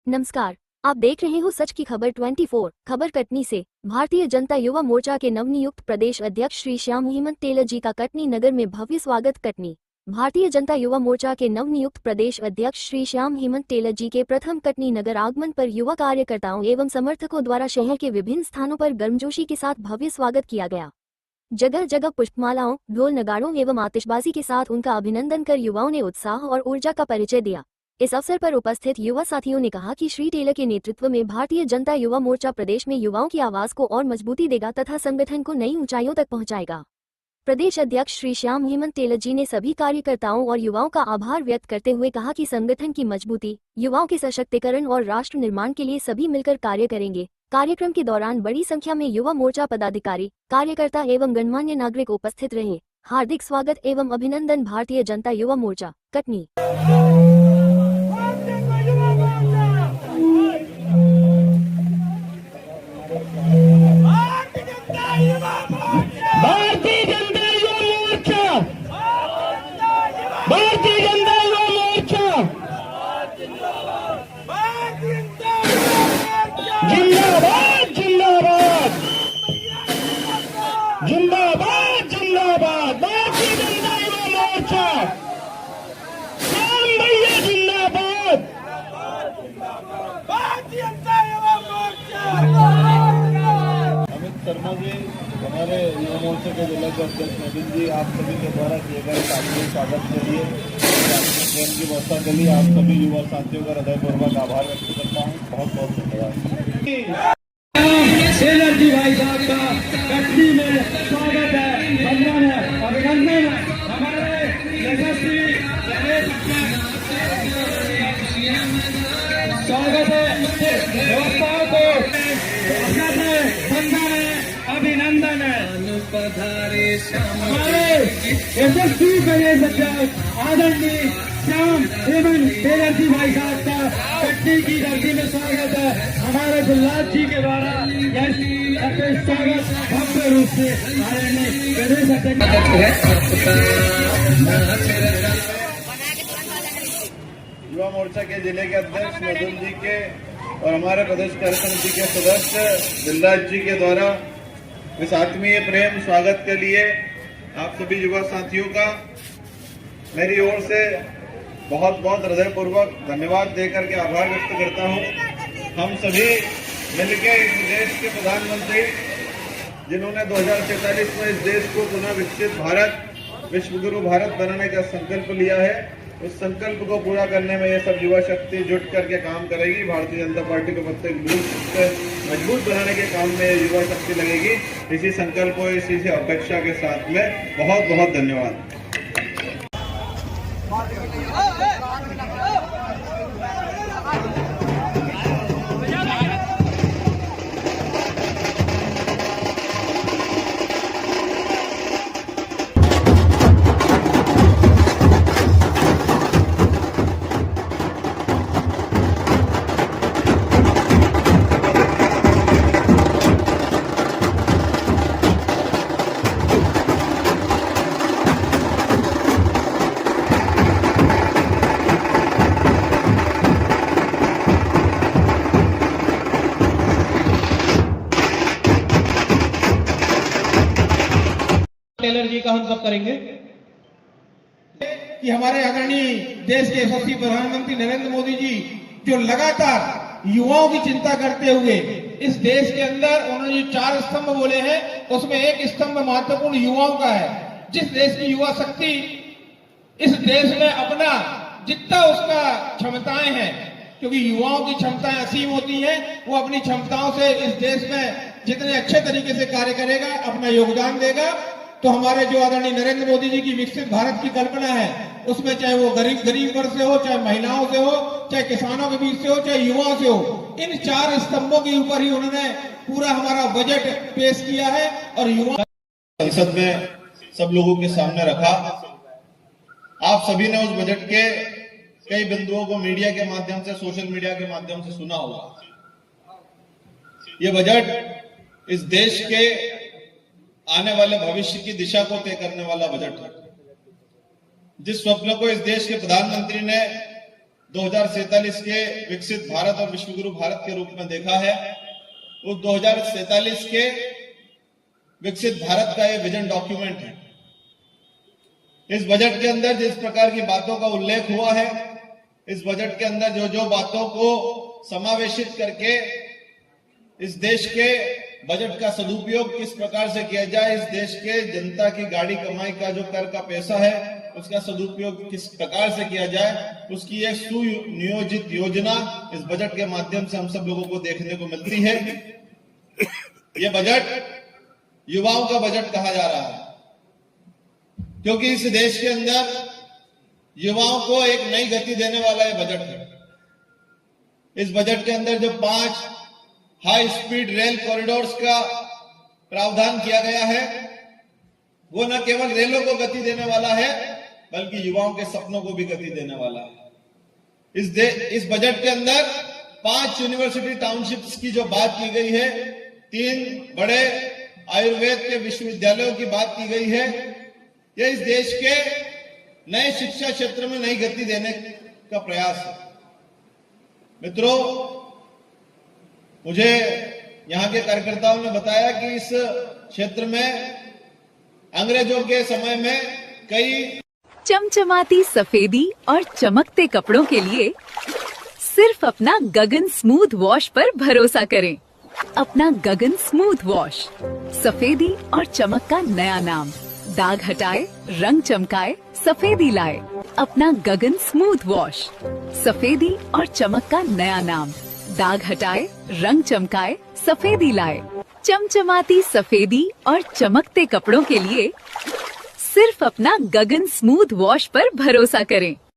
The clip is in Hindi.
नमस्कार, आप देख रहे हो सच की खबर 24 खबर कटनी से। भारतीय जनता युवा मोर्चा के नवनियुक्त प्रदेश अध्यक्ष श्री श्याम हेमंत टेलर जी का कटनी नगर में भव्य स्वागत। कटनी भारतीय जनता युवा मोर्चा के नवनियुक्त प्रदेश अध्यक्ष श्री श्याम हेमंत टेलर जी के प्रथम कटनी नगर आगमन पर युवा कार्यकर्ताओं एवं समर्थकों द्वारा शहर के विभिन्न स्थानों पर गर्मजोशी के साथ भव्य स्वागत किया गया। जगह जगह पुष्पमालाओं, ढोल नगाड़ों एवं आतिशबाजी के साथ उनका अभिनंदन कर युवाओं ने उत्साह और ऊर्जा का परिचय दिया। इस अवसर पर उपस्थित युवा साथियों ने कहा कि श्री टेलर के नेतृत्व में भारतीय जनता युवा मोर्चा प्रदेश में युवाओं की आवाज को और मजबूती देगा तथा संगठन को नई ऊंचाइयों तक पहुंचाएगा। प्रदेश अध्यक्ष श्री श्याम हेमंत टेलर जी ने सभी कार्यकर्ताओं और युवाओं का आभार व्यक्त करते हुए कहा कि संगठन की मजबूती, युवाओं के सशक्तिकरण और राष्ट्र निर्माण के लिए सभी मिलकर कार्य करेंगे। कार्यक्रम के दौरान बड़ी संख्या में युवा मोर्चा पदाधिकारी, कार्यकर्ता एवं गणमान्य नागरिक उपस्थित रहे। हार्दिक स्वागत एवं अभिनंदन। भारतीय जनता युवा मोर्चा कटनी। भारतीय जनता युवा मोर्चा, भारतीय जनता युवा मोर्चा जिंदाबाद जिंदाबाद जिंदाबाद जिंदाबाद। भारतीय जनता युवा मोर्चा, श्याम भैया जिंदाबाद। भारतीय जनता युवा मोर्चा। अमित शर्मा जी, हमारे युवा मोर्चा के जिला के अध्यक्ष नवीन जी, आप सभी के द्वारा किए गए काफी स्वागत के लिए, ट्रेन की व्यवस्था के लिए आप सभी युवा साथियों का हृदयपूर्वक आभार व्यक्त करता हूँ। बहुत बहुत धन्यवाद। टेलर जी भाई साहब का कटनी में स्वागत है, वंदन है, अभिनंदन है। हमारे यशस्वी स्वागत है, व्यवस्थाओं को वंदन है, अभिनंदन है। हमारे यशस्वी प्रदेश अध्यक्ष आदरणीय श्याम हेमंत टेलर जी भाई साहब का कटनी की धरती में स्वागत है। हमारे गुलाब जी के द्वारा स्वागत भव्य रूप से आदरणीय प्रदेश अध्यक्ष। युवा मोर्चा के जिले के अध्यक्ष मधुल जी के और हमारे प्रदेश कार्य समिति के सदस्य दिलराज जी के द्वारा इस आत्मीय प्रेम स्वागत के लिए आप सभी युवा साथियों का मेरी ओर से बहुत बहुत हृदयपूर्वक धन्यवाद देकर के आभार व्यक्त करता हूं। हम सभी मिलकर इस देश के प्रधानमंत्री, जिन्होंने 2047 में इस देश को पुनः विकसित भारत, विश्वगुरु भारत बनाने का संकल्प लिया है, उस संकल्प को पूरा करने में ये सब युवा शक्ति जुट करके काम करेगी। भारतीय जनता पार्टी को प्रत्येक बूथ से मजबूत बनाने के काम में युवा शक्ति लगेगी। इसी संकल्प को, इसी से अपेक्षा के साथ में बहुत बहुत धन्यवाद। टेलर जी का हम सब करेंगे कि हमारे आदरणीय देश के यशस्वी प्रधानमंत्री नरेंद्र मोदी जी जो लगातार युवाओं की चिंता करते हुए इस देश के अंदर उन्होंने जो 4 स्तंभ बोले हैं, उसमें एक स्तंभ महत्वपूर्ण युवाओं का है। जिस देश की युवा शक्ति इस देश में अपना जितना उसका क्षमताएं हैं, क्योंकि युवाओं की क्षमताएं असीम होती हैं, वो अपनी क्षमताओं से इस देश में जितने अच्छे तरीके से कार्य करेगा, अपना योगदान देगा, तो हमारे जो आदरणीय नरेंद्र मोदी जी की विकसित भारत की कल्पना है, उसमें चाहे वो गरीब वर्ग से हो, चाहे महिलाओं से हो, चाहे किसानों के बीच से हो, चाहे युवाओं से हो, इन 4 स्तंभों के ऊपर ही उन्होंने पूरा हमारा बजट पेश किया है और युवा संसद में सब लोगों के सामने रखा। आप सभी ने उस बजट के कई बिंदुओं को मीडिया के माध्यम से, सोशल मीडिया के माध्यम से सुना होगा। ये बजट इस देश के आने वाले भविष्य की दिशा को तय करने वाला बजट है। जिस स्वप्न को इस देश के प्रधानमंत्री ने 2047 के विकसित भारत और विश्वगुरु भारत के रूप में देखा है। उस 2047 के विकसित भारत का ये विजन डॉक्यूमेंट है। इस बजट के अंदर जिस प्रकार की बातों का उल्लेख हुआ है, इस बजट के अंदर जो जो बातों को समावेशित करके इस देश के बजट का सदुपयोग किस प्रकार से किया जाए, इस देश के जनता की गाड़ी कमाई का जो कर का पैसा है उसका सदुपयोग किस प्रकार से किया जाए, उसकी एक सुनियोजित योजना इस बजट के माध्यम से हम सब लोगों को देखने को मिलती है। ये बजट युवाओं का बजट कहा जा रहा है, क्योंकि इस देश के अंदर युवाओं को एक नई गति देने वाला ये बजट है। इस बजट के अंदर जो 5 हाई स्पीड रेल कॉरिडोर्स का प्रावधान किया गया है, वो न केवल रेलों को गति देने वाला है बल्कि युवाओं के सपनों को भी गति देने वाला है। इस बजट के अंदर 5 यूनिवर्सिटी टाउनशिप्स की जो बात की गई है, 3 बड़े आयुर्वेद के विश्वविद्यालयों की बात की गई है, यह इस देश के नए शिक्षा क्षेत्र में नई गति देने का प्रयास है। मित्रों, मुझे यहां के कार्यकर्ताओं ने बताया कि इस क्षेत्र में अंग्रेजों के समय में कई चमचमाती सफेदी और चमकते कपड़ों के लिए सिर्फ अपना गगन स्मूथ वॉश पर भरोसा करें। अपना गगन स्मूथ वॉश, सफेदी और चमक का नया नाम। दाग हटाए, रंग चमकाए, सफेदी लाए। अपना गगन स्मूथ वॉश, सफेदी और चमक का नया नाम। दाग हटाए, रंग चमकाए, सफेदी लाए। चमचमाती सफेदी और चमकते कपड़ों के लिए सिर्फ अपना गगन स्मूथ वॉश पर भरोसा करें।